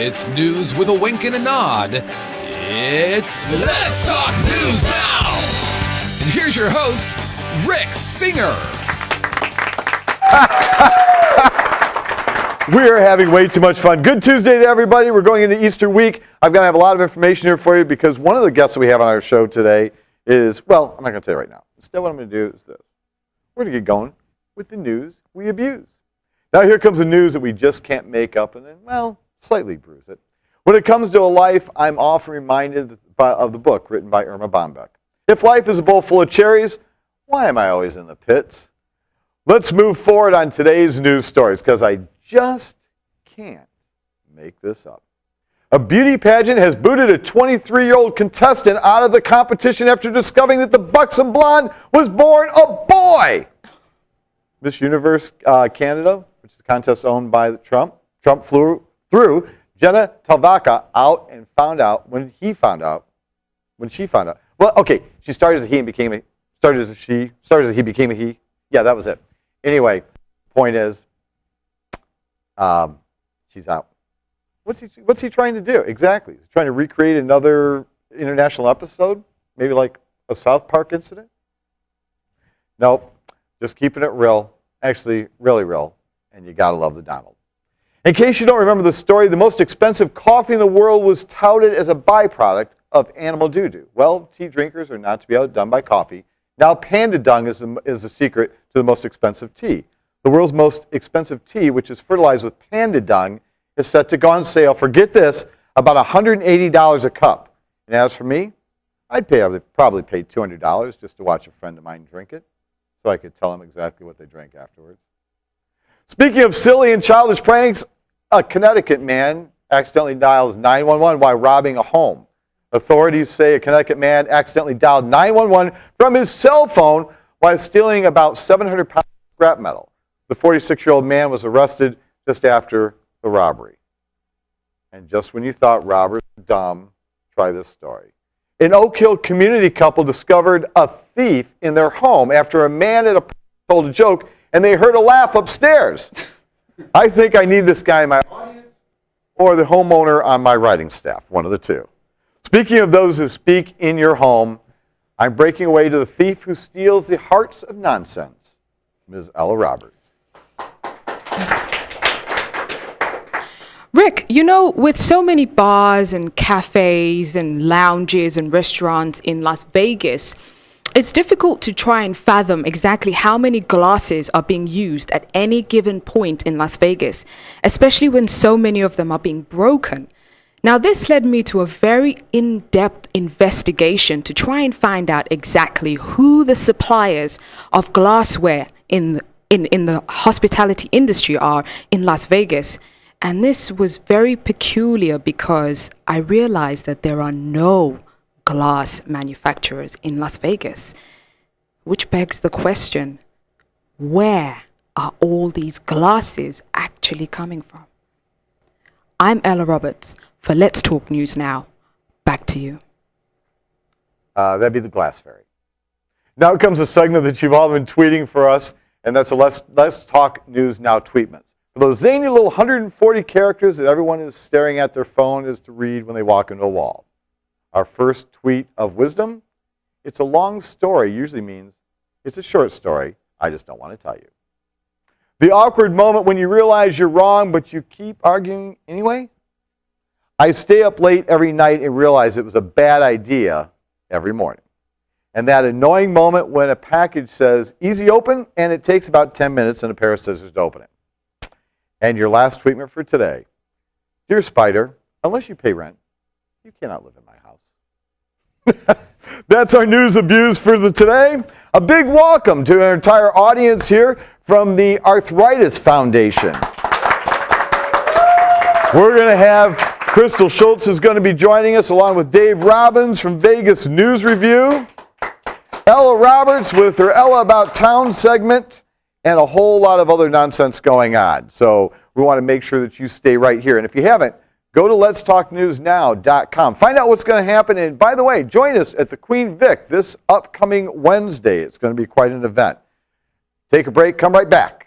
It's news with a wink and a nod. It's Let's Talk News Now! And here's your host, Rick Singer. We are having way too much fun. Good Tuesday to everybody. We're going into Easter week. I'm going to have a lot of information here for you because one of the guests that we have on our show today is, well, I'm not going to tell you right now. Instead, what I'm going to do is this. We're going to get going with the news we abuse. Now here comes the news that we just can't make up and then, well, slightly bruise it. When it comes to a life, I'm often reminded of the book written by Irma Bombeck. If life is a bowl full of cherries, why am I always in the pits? Let's move forward on today's news stories because I just can't make this up. A beauty pageant has booted a 23-year-old contestant out of the competition after discovering that the buxom blonde was born a boy. Miss Universe Canada, which is a contest owned by Trump threw Jenna Talvaca out and found out when she found out. Well, okay, she started as a he and became a started as a she, started as a he, became a he. Yeah, that was it. Anyway, point is, she's out. What's he trying to do? Exactly. He's trying to recreate another international episode, maybe like a South Park incident. Nope. Just keeping it real, actually really real, and you gotta love the Donald. In case you don't remember the story, the most expensive coffee in the world was touted as a byproduct of animal doo-doo. Well, tea drinkers are not to be outdone by coffee. Now panda dung is the secret to the most expensive tea. The world's most expensive tea, which is fertilized with panda dung, is set to go on sale for, get this, about $180 a cup. And as for me, I'd probably pay $200 just to watch a friend of mine drink it, so I could tell them exactly what they drank afterwards. Speaking of silly and childish pranks, a Connecticut man accidentally dials 911 while robbing a home. Authorities say a Connecticut man accidentally dialed 911 from his cell phone while stealing about 700 pounds of scrap metal. The 46-year-old man was arrested just after the robbery. And just when you thought robbers were dumb, try this story. An Oak Hill community couple discovered a thief in their home after a man at a party told a joke and they heard a laugh upstairs. I think I need this guy in my audience or the homeowner on my writing staff, one of the two. Speaking of those who speak in your home, I'm breaking away to the thief who steals the hearts of nonsense, Ms. Ella Roberts. Rick, you know, with so many bars and cafes and lounges and restaurants in Las Vegas, it's difficult to try and fathom exactly how many glasses are being used at any given point in Las Vegas, especially when so many of them are being broken. Now, this led me to a very in-depth investigation to try and find out exactly who the suppliers of glassware in the hospitality industry are in Las Vegas. And this was very peculiar because I realized that there are no glass manufacturers in Las Vegas, which begs the question, where are all these glasses actually coming from? I'm Ella Roberts for Let's Talk News Now. Back to you. That'd be the Glass Fairy. Now comes a segment that you've all been tweeting for us, and that's a Let's Talk News Now tweetments. For those zany little 140 characters that everyone is staring at their phone is to read when they walk into a wall. Our first tweet of wisdom, it's a long story, usually means it's a short story, I just don't want to tell you. The awkward moment when you realize you're wrong, but you keep arguing anyway. I stay up late every night and realize it was a bad idea every morning. And that annoying moment when a package says, easy open, and it takes about 10 minutes and a pair of scissors to open it. And your last tweetment for today. Dear Spider, unless you pay rent, you cannot live in my house. That's our news abuse for today. A big welcome to our entire audience here from the Arthritis Foundation. We're going to have Crystal Schultz is going to be joining us along with Dave Robbins from Vegas News Review, Ella Roberts with her Ella About Town segment, and a whole lot of other nonsense going on. So we want to make sure that you stay right here. And if you haven't, go to letstalknewsnow.com. Find out what's going to happen. And by the way, join us at the Queen Vic this upcoming Wednesday. It's going to be quite an event. Take a break. Come right back.